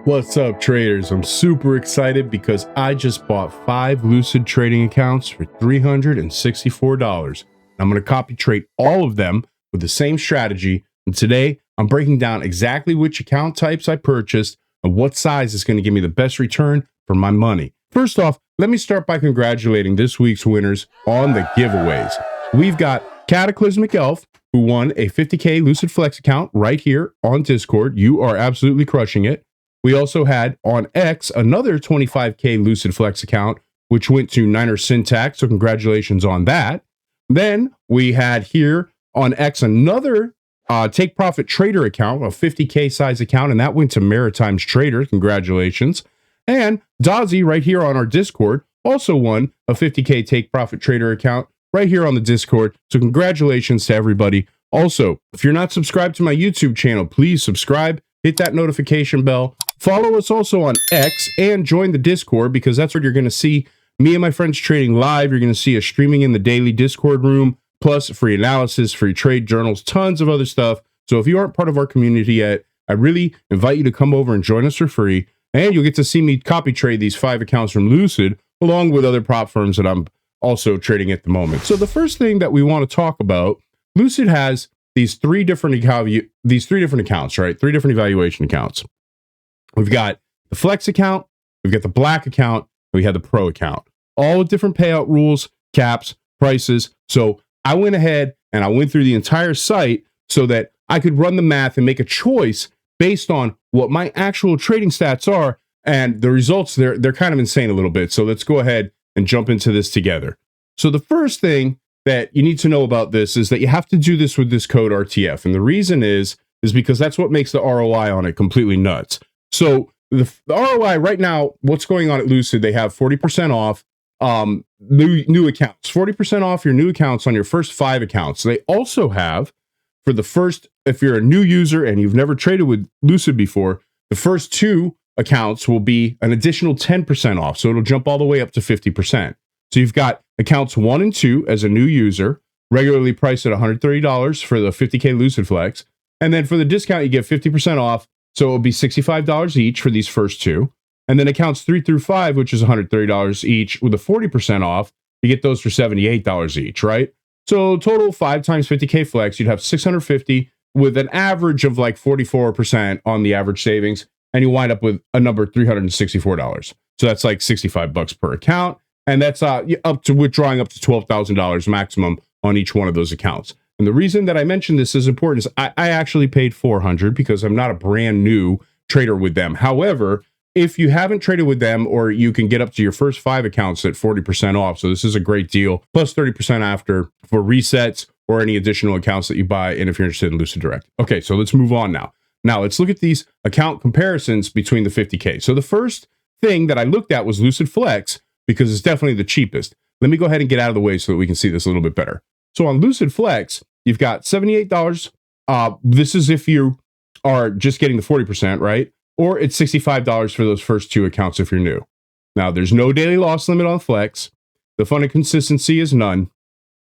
What's up, traders? I'm super excited because I just bought 5 Lucid trading accounts for $364. I'm going to copy trade all of them with the same strategy. And today I'm breaking down exactly which account types I purchased and what size is going to give me the best return for my money. First off, let me start by congratulating this week's winners on the giveaways. We've got Cataclysmic Elf, who won a 50K LucidFlex account right here on Discord. You are absolutely crushing it. We also had on X another 25K LucidFlex account, which went to Niner Syntax. So congratulations on that. Then we had here on X another Take Profit Trader account, a 50K size account, and that went to Maritimes Trader. Congratulations. And Dazzy right here on our Discord also won a 50K Take Profit Trader account right here on the Discord. So congratulations to everybody. Also, if you're not subscribed to my YouTube channel, please subscribe, hit that notification bell. Follow us also on X and join the Discord, because that's where you're going to see me and my friends trading live. You're going to see us streaming in the daily Discord room, plus free analysis, free trade journals, tons of other stuff. So if you aren't part of our community yet, I really invite you to come over and join us for free. And you'll get to see me copy trade these 5 accounts from Lucid, along with other prop firms that I'm also trading at the moment. So the first thing that we want to talk about, Lucid has these three different accounts, right? 3 different evaluation accounts. We've got the Flex account, we've got the Black account, and we have the Pro account, all with different payout rules, caps, prices. So I went ahead and I went through the entire site so that I could run the math and make a choice based on what my actual trading stats are. And the results, they're kind of insane a little bit. So let's go ahead and jump into this together. So the first thing that you need to know about this is that you have to do this with this code RTF. And the reason is because that's what makes the ROI on it completely nuts. So the ROI right now, what's going on at Lucid, they have 40% off new accounts, 40% off your new accounts on your first 5 accounts. They also have for the first, if you're a new user and you've never traded with Lucid before, the first 2 accounts will be an additional 10% off. So it'll jump all the way up to 50%. So you've got accounts 1 and 2 as a new user, regularly priced at $130 for the 50K LucidFlex. And then for the discount, you get 50% off. So it'll be $65 each for these first 2. And then accounts 3 through 5, which is $130 each with a 40% off, you get those for $78 each, right? So total 5 times 50K flex, you'd have $650 with an average of like 44% on the average savings. And you wind up with a number $364. So that's like $65 per account. And that's up to withdrawing up to $12,000 maximum on each one of those accounts. And the reason that I mentioned this is important is I actually paid $400 because I'm not a brand new trader with them. However, if you haven't traded with them, or you can get up to your first 5 accounts at 40% off. So this is a great deal, plus 30% after for resets or any additional accounts that you buy. And if you're interested in Lucid Direct. Okay, so let's move on now. Now let's look at these account comparisons between the 50K. So the first thing that I looked at was Lucid Flex because it's definitely the cheapest. Let me go ahead and get out of the way so that we can see this a little bit better. So on Lucid Flex, you've got $78. This is if you are just getting the 40%, right? Or it's $65 for those first 2 accounts if you're new. Now, there's no daily loss limit on Flex. The funded consistency is none.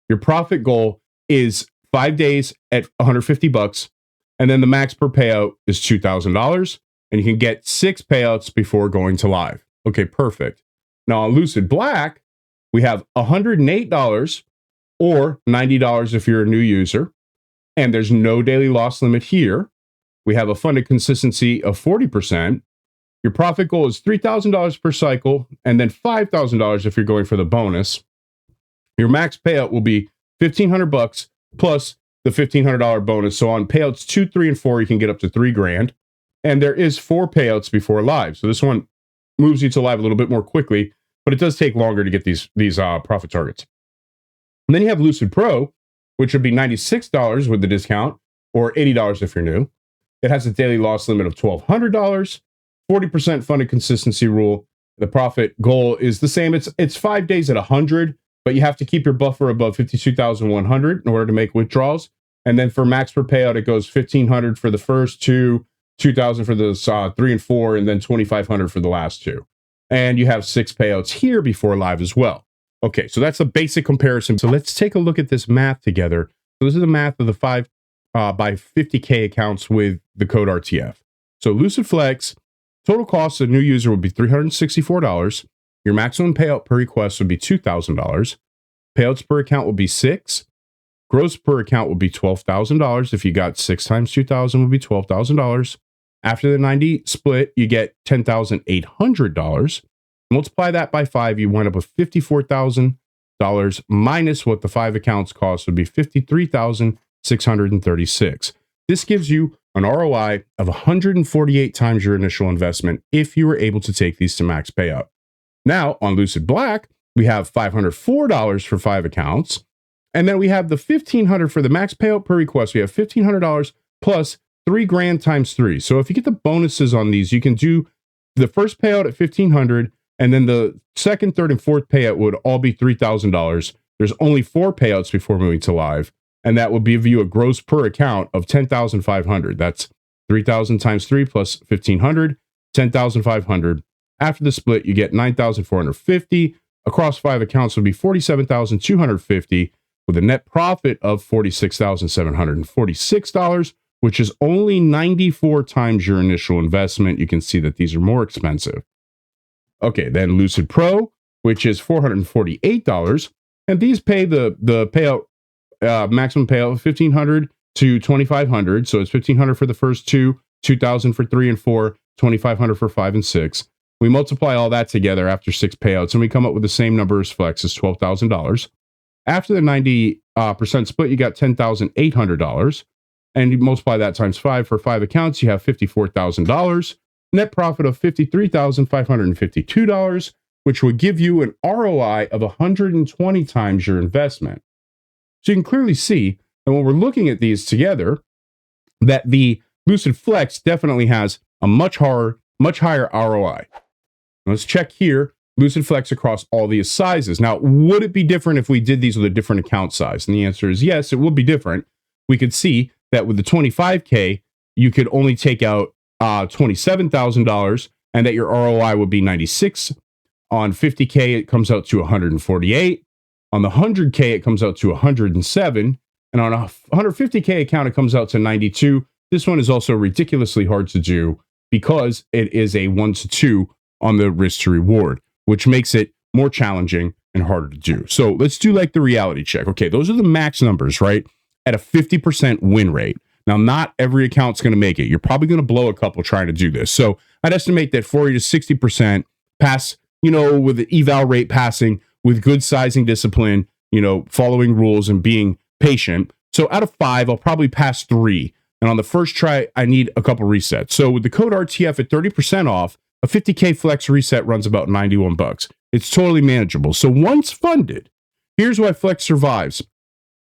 Your profit goal is 5 days at $150. And then the max per payout is $2,000. And you can get 6 payouts before going to live. Okay, perfect. Now on Lucid Black, we have $108 or $90 if you're a new user. And there's no daily loss limit here. We have a funded consistency of 40%. Your profit goal is $3,000 per cycle, and then $5,000 if you're going for the bonus. Your max payout will be $1,500 plus the $1,500 bonus. So on payouts 2, 3, and 4, you can get up to $3,000. And there is 4 payouts before live. So this one moves you to live a little bit more quickly, but it does take longer to get these profit targets. And then you have LucidPro, which would be $96 with the discount, or $80 if you're new. It has a daily loss limit of $1,200, 40% funded consistency rule. The profit goal is the same. It's 5 days at 100, but you have to keep your buffer above 52,100 in order to make withdrawals. And then for max per payout, it goes 1,500 for the first 2, 2,000 for the 3 and 4, and then 2,500 for the last 2. And you have 6 payouts here before live as well. Okay, so that's a basic comparison. So let's take a look at this math together. So this is the math of the 5 by 50K accounts with the code RTF. So LucidFlex Total cost of a new user would be $364. Your maximum payout per request would be $2,000. Payouts per account would be 6. Gross per account would be $12,000. If you got 6 times 2,000 would be $12,000. After the 90 split, you get $10,800. Multiply that by 5, you wind up with $54,000 minus what the 5 accounts cost would be $53,636. This gives you an ROI of 148 times your initial investment if you were able to take these to max payout. Now, on LucidBlack, we have $504 for 5 accounts. And then we have the $1,500 for the max payout per request. We have $1,500 plus $3,000 times 3. So if you get the bonuses on these, you can do the first payout at $1,500, and then the second, third, and fourth payout would all be $3,000. There's only 4 payouts before moving to live, and that would give you a gross per account of $10,500. That's 3,000 times 3 plus 1,500, $10,500. After the split, you get $9,450. Across 5 accounts would be $47,250. With a net profit of $46,746, which is only 94 times your initial investment. You can see that these are more expensive. Okay, then LucidPro, which is $448, and these pay the payout, maximum payout of $1,500 to $2,500. So it's $1,500 for the first 2, $2,000 for 3 and 4, $2,500 for 5 and 6. We multiply all that together after 6 payouts, and we come up with the same number as Flex, is $12,000. After the 90% split, you got $10,800. And you multiply that times 5 for 5 accounts, you have $54,000. Net profit of $53,552, which would give you an ROI of 120 times your investment. So you can clearly see, and when we're looking at these together, that the LucidFlex definitely has a much higher ROI. Let's check here. LucidFlex across all these sizes. Now, would it be different if we did these with a different account size? And the answer is yes, it would be different. We could see that with the 25K, you could only take out $27,000 and that your ROI would be 96. On 50K, it comes out to 148. On the 100K, it comes out to 107. And on a 150K account, it comes out to 92. This one is also ridiculously hard to do because it is a 1-to-2 on the risk to reward, which makes it more challenging and harder to do. So let's do like the reality check. Okay, those are the max numbers, right? At a 50% win rate. Now, not every account's going to make it. You're probably going to blow a couple trying to do this. So I'd estimate that 40 to 60% pass, with the eval rate passing with good sizing discipline, following rules and being patient. So out of 5, I'll probably pass 3. And on the first try, I need a couple resets. So with the code RTF at 30% off, a 50K flex reset runs about $91. It's totally manageable. So once funded, here's why Flex survives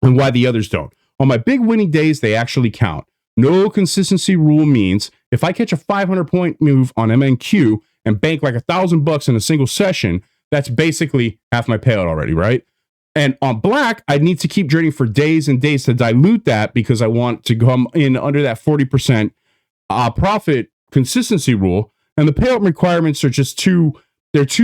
and why the others don't. On my big winning days, they actually count. No consistency rule means if I catch a 500-point move on MNQ and bank like $1,000 in a single session, that's basically half my payout already, right? And on Black, I need to keep trading for days and days to dilute that because I want to come in under that 40% profit consistency rule. And the payout requirements are just too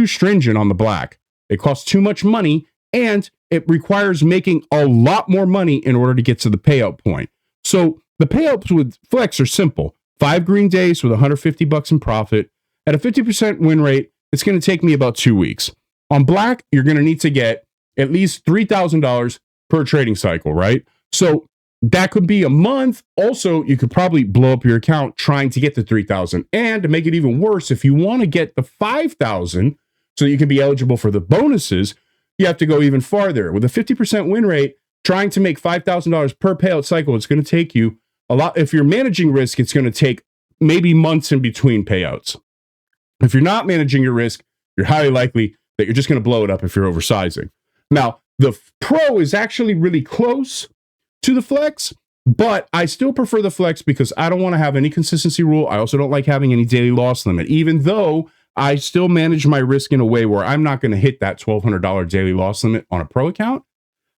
stringent on the Black. It costs too much money and it requires making a lot more money in order to get to the payout point. So the payouts with Flex are simple. 5 green days with $150 in profit. At a 50% win rate, it's going to take me about 2 weeks. On Black, you're going to need to get at least $3,000 per trading cycle, right? So that could be a month. Also, you could probably blow up your account trying to get the 3,000. And to make it even worse, if you want to get the 5,000 so you can be eligible for the bonuses, you have to go even farther. With a 50% win rate, trying to make $5,000 per payout cycle, it's going to take you a lot. If you're managing risk, it's going to take maybe months in between payouts. If you're not managing your risk, you're highly likely that you're just going to blow it up if you're oversizing. Now, the Pro is actually really close to the Flex, but I still prefer the Flex because I don't want to have any consistency rule. I also don't like having any daily loss limit, even though I still manage my risk in a way where I'm not going to hit that $1,200 daily loss limit on a Pro account.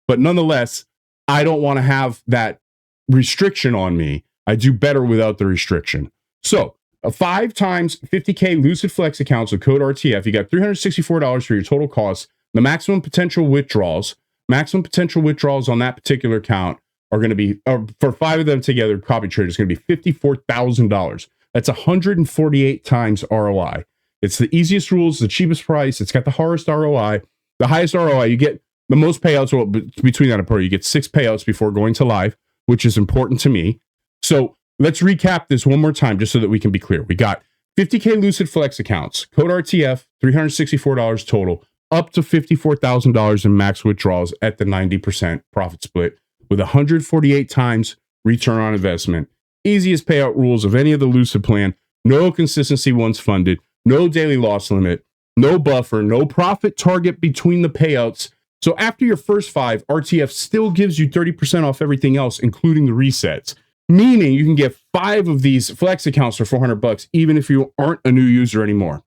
But nonetheless, I don't want to have that restriction on me. I do better without the restriction. So a 5 times 50K LucidFlex accounts with code RTF, you got $364 for your total cost. The maximum potential withdrawals on that particular account are going to be, for 5 of them together, copy trade is going to be $54,000. That's 148 times ROI. It's the easiest rules, the cheapest price. It's got the highest ROI. The highest ROI, you get the most payouts. Well, between that and Pro, you get 6 payouts before going to live, which is important to me. So let's recap this one more time just so that we can be clear. We got 50K LucidFlex accounts, code RTF, $364 total, up to $54,000 in max withdrawals at the 90% profit split with 148 times return on investment. Easiest payout rules of any of the Lucid plan. No consistency once funded. No daily loss limit. No buffer. No profit target between the payouts. So after your first 5, RTF still gives you 30% off everything else, including the resets. Meaning you can get 5 of these flex accounts for $400, even if you aren't a new user anymore.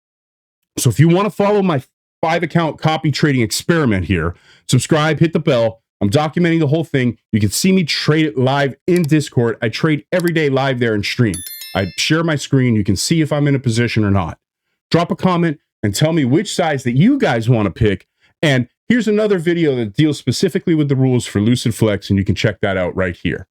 So if you want to follow my 5-account copy trading experiment here, subscribe, hit the bell. I'm documenting the whole thing. You can see me trade it live in Discord. I trade every day live there and stream. I share my screen. You can see if I'm in a position or not. Drop a comment and tell me which size that you guys want to pick. And here's another video that deals specifically with the rules for LucidFlex, and you can check that out right here.